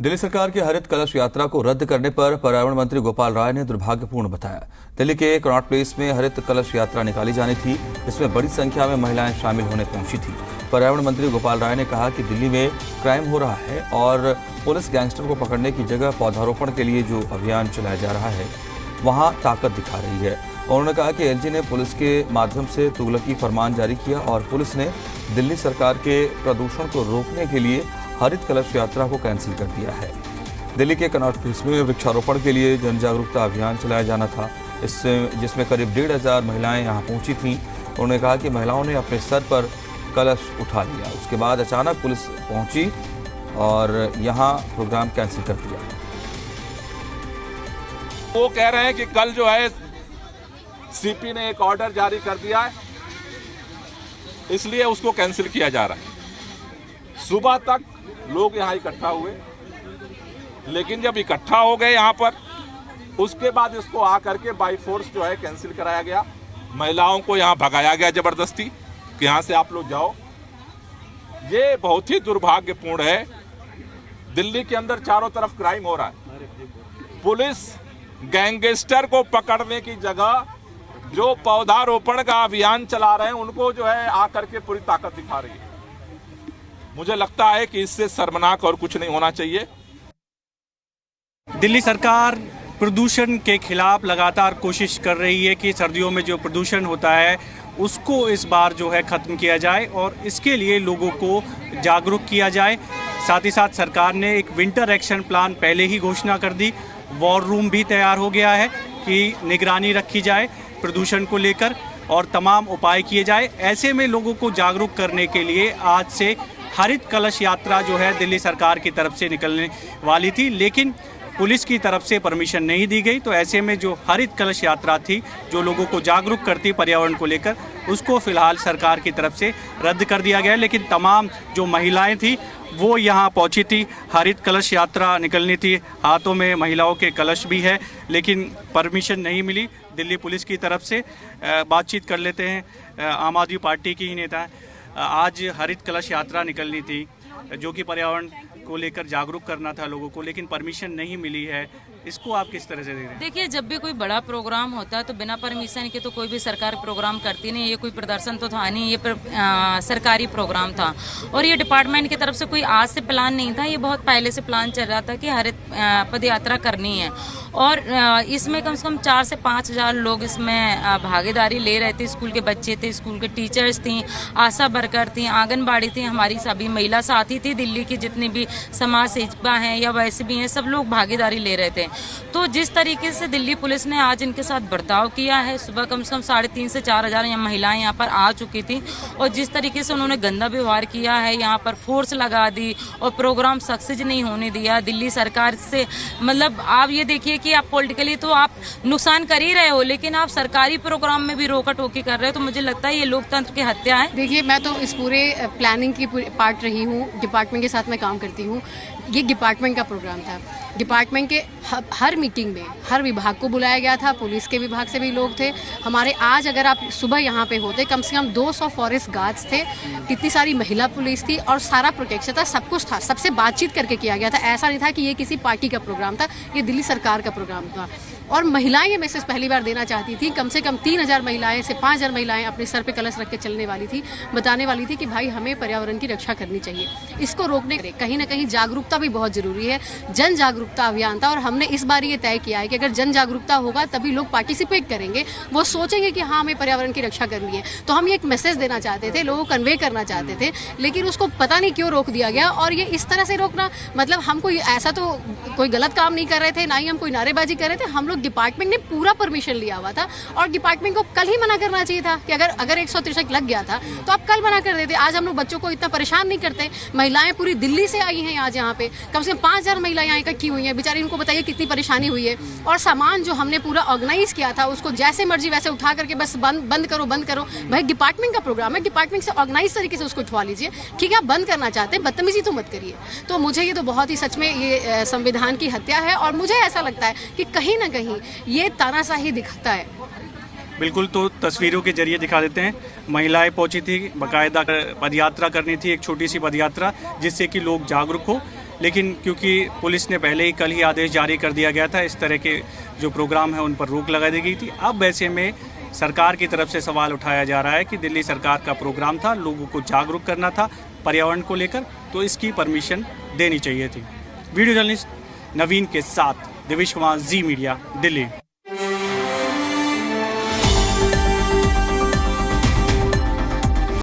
दिल्ली सरकार की हरित कलश यात्रा को रद्द करने पर पर्यावरण मंत्री गोपाल राय ने दुर्भाग्यपूर्ण बताया। दिल्ली के कनॉट प्लेस में हरित कलश यात्रा निकाली जानी थी, इसमें बड़ी संख्या में महिलाएं शामिल होने पहुंची थी। पर्यावरण मंत्री गोपाल राय ने कहा कि दिल्ली में क्राइम हो रहा है और पुलिस गैंगस्टर को पकड़ने की जगह पौधारोपण के लिए जो अभियान चलाया जा रहा है वहां ताकत दिखा रही है। उन्होंने कहा कि एलजी ने पुलिस के माध्यम से तुगलकी फरमान जारी किया और पुलिस ने दिल्ली सरकार के प्रदूषण को रोकने के लिए हरित कलश यात्रा को कैंसिल कर दिया है। दिल्ली के कनॉट प्लेस में वृक्षारोपण के लिए जन जागरूकता अभियान चलाया जाना था, जिसमें करीब 1,500 महिलाएं यहां पहुंची थीं। उन्होंने कहा कि महिलाओं ने अपने सर पर कलश उठा लिया, उसके बाद अचानक पुलिस पहुंची और यहां प्रोग्राम कैंसिल कर दिया। वो कह रहे हैं कि कल जो है सीपी ने एक ऑर्डर जारी कर दिया है, इसलिए उसको कैंसिल किया जा रहा है। सुबह तक लोग यहाँ इकट्ठा हुए, लेकिन जब इकट्ठा हो गए यहाँ पर, उसके बाद इसको आकर के बाई फोर्स जो है कैंसिल कराया गया। महिलाओं को यहाँ भगाया गया जबरदस्ती कि यहाँ से आप लोग जाओ। ये बहुत ही दुर्भाग्यपूर्ण है। दिल्ली के अंदर चारों तरफ क्राइम हो रहा है। पुलिस गैंगस्टर को पकड़ने की जगह जो पौधारोपण का अभियान चला रहे हैं उनको जो है आकर के पूरी ताकत दिखा रही है। मुझे लगता है कि इससे शर्मनाक और कुछ नहीं होना चाहिए। दिल्ली सरकार प्रदूषण के खिलाफ लगातार कोशिश कर रही है कि सर्दियों में जो प्रदूषण होता है उसको इस बार जो है ख़त्म किया जाए और इसके लिए लोगों को जागरूक किया जाए। साथ ही साथ सरकार ने एक विंटर एक्शन प्लान पहले ही घोषणा कर दी। वॉर रूम भी तैयार हो गया है कि निगरानी रखी जाए प्रदूषण को लेकर और तमाम उपाय किए जाए। ऐसे में लोगों को जागरूक करने के लिए आज से हरित कलश यात्रा जो है दिल्ली सरकार की तरफ से निकलने वाली थी, लेकिन पुलिस की तरफ से परमिशन नहीं दी गई। तो ऐसे में जो हरित कलश यात्रा थी, जो लोगों को जागरूक करती पर्यावरण को लेकर, उसको फिलहाल सरकार की तरफ से रद्द कर दिया गया। लेकिन तमाम जो महिलाएं थी वो यहाँ पहुंची थी। हरित कलश यात्रा निकलनी थी, हाथों में महिलाओं के कलश भी है, लेकिन परमिशन नहीं मिली दिल्ली पुलिस की तरफ से। बातचीत कर लेते हैं, आम आदमी पार्टी की ही नेता है। आज हरित कलश यात्रा निकलनी थी जो कि पर्यावरण को लेकर जागरूक करना था लोगों को, लेकिन परमिशन नहीं मिली है। इसको आप किस तरह से देख रहे हैं? देखिए, जब भी कोई बड़ा प्रोग्राम होता है तो बिना परमिशन के तो कोई भी सरकार प्रोग्राम करती नहीं। ये कोई प्रदर्शन तो था नहीं, ये सरकारी प्रोग्राम था और ये डिपार्टमेंट की तरफ से कोई आज से प्लान नहीं था। ये बहुत पहले से प्लान चल रहा था कि हरित पद यात्रा करनी है और इसमें कम से कम 4 से 5,000 लोग इसमें भागीदारी ले रहे थे। स्कूल के बच्चे थे, स्कूल के टीचर्स थी, आशा वर्कर थी, आंगनबाड़ी थी, हमारी सभी महिला साथी थी, दिल्ली की जितनी भी समाज सेविका हैं या वैसे भी हैं, सब लोग भागीदारी ले रहे थे। तो जिस तरीके से दिल्ली पुलिस ने आज इनके साथ बर्ताव किया है, सुबह कम से कम 3,500 से 4,000 महिलाएं यहाँ पर आ चुकी थी और जिस तरीके से उन्होंने गंदा व्यवहार किया है, यहाँ पर फोर्स लगा दी और प्रोग्राम सक्सेस नहीं होने दिया दिल्ली सरकार से। मतलब आप ये देखिए कि आप पॉलिटिकली तो आप नुकसान कर ही रहे हो, लेकिन आप सरकारी प्रोग्राम में भी रोका टोकी कर रहे हो। तो मुझे लगता है ये लोकतंत्र की हत्या है। देखिए, मैं तो इस पूरे प्लानिंग की पार्ट रही हूँ, डिपार्टमेंट के साथ मैं काम करती हूँ। ये डिपार्टमेंट का प्रोग्राम था। डिपार्टमेंट के हर मीटिंग में हर विभाग को बुलाया गया था, पुलिस के विभाग से भी लोग थे हमारे। आज अगर आप सुबह यहाँ पे होते, कम से कम 200 फॉरेस्ट गार्ड्स थे, कितनी सारी महिला पुलिस थी और सारा प्रोटेक्शन था, सब कुछ था, सबसे बातचीत करके किया गया था। ऐसा नहीं था कि ये किसी पार्टी का प्रोग्राम था, ये दिल्ली सरकार का प्रोग्राम था। और महिलाएं ये मैसेज पहली बार देना चाहती थी। कम से कम 3,000 महिलाएं से 5,000 महिलाएं अपने सर पे कलश रख के चलने वाली थी, बताने वाली थी कि भाई हमें पर्यावरण की रक्षा करनी चाहिए। इसको रोकने के लिए कहीं ना कहीं जागरूकता भी बहुत जरूरी है। जन जागरूकता अभियान था और हमने इस बार ये तय किया है कि अगर जन जागरूकता होगा तभी लोग पार्टिसिपेट करेंगे, वो सोचेंगे कि हाँ हमें पर्यावरण की रक्षा करनी है। तो हम ये एक मैसेज देना चाहते थे, लोगों को कन्वे करना चाहते थे, लेकिन उसको पता नहीं क्यों रोक दिया गया। और ये इस तरह से रोकना, मतलब हम कोई ऐसा तो कोई गलत काम नहीं कर रहे थे, ना ही हम कोई नारेबाजी कर रहे थे। हम लोग डिपार्टमेंट ने पूरा परमिशन लिया हुआ था और डिपार्टमेंट को कल ही मना करना चाहिए था कि अगर 163 लग गया था तो आप कल मना कर देते। आज हम लोग बच्चों को इतना परेशान नहीं करते। महिलाएं पूरी दिल्ली से आई हैं आज यहाँ पे, कम से कम 5,000 महिलाएं यहाँ इकट्ठी हुई हैं। बेचारी, उनको बताइए कितनी परेशानी हुई है। और सामान जो हमने पूरा ऑर्गेनाइज किया था उसको जैसे मर्जी वैसे उठा करके बस बंद करो। भाई डिपार्टमेंट का प्रोग्राम है, डिपार्टमेंट से ऑर्गेनाइज तरीके से उसको उठवा लीजिए। ठीक है, आप बंद करना चाहते हैं, बदतमीजी तो मत करिए। तो मुझे ये तो बहुत ही सच में ये संविधान की हत्या है और मुझे ऐसा लगता है कि कहीं ना कहीं ये तानाशाही दिखता है। बिल्कुल, तो तस्वीरों के जरिए दिखा देते हैं। महिलाएं पहुंची थी, बाकायदा पदयात्रा करनी थी, एक छोटी सी पदयात्रा जिससे कि लोग जागरूक हो। लेकिन क्योंकि पुलिस ने पहले ही कल ही आदेश जारी कर दिया गया था, इस तरह के जो प्रोग्राम है उन पर रोक लगा दी गई थी। अब ऐसे में सरकार की तरफ से सवाल उठाया जा रहा है कि दिल्ली सरकार का प्रोग्राम था, लोगों को जागरूक करना था पर्यावरण को लेकर, तो इसकी परमिशन देनी चाहिए थी। वीडियो जर्नलिस्ट नवीन के साथ देवेश कुमार, जी मीडिया, दिल्ली।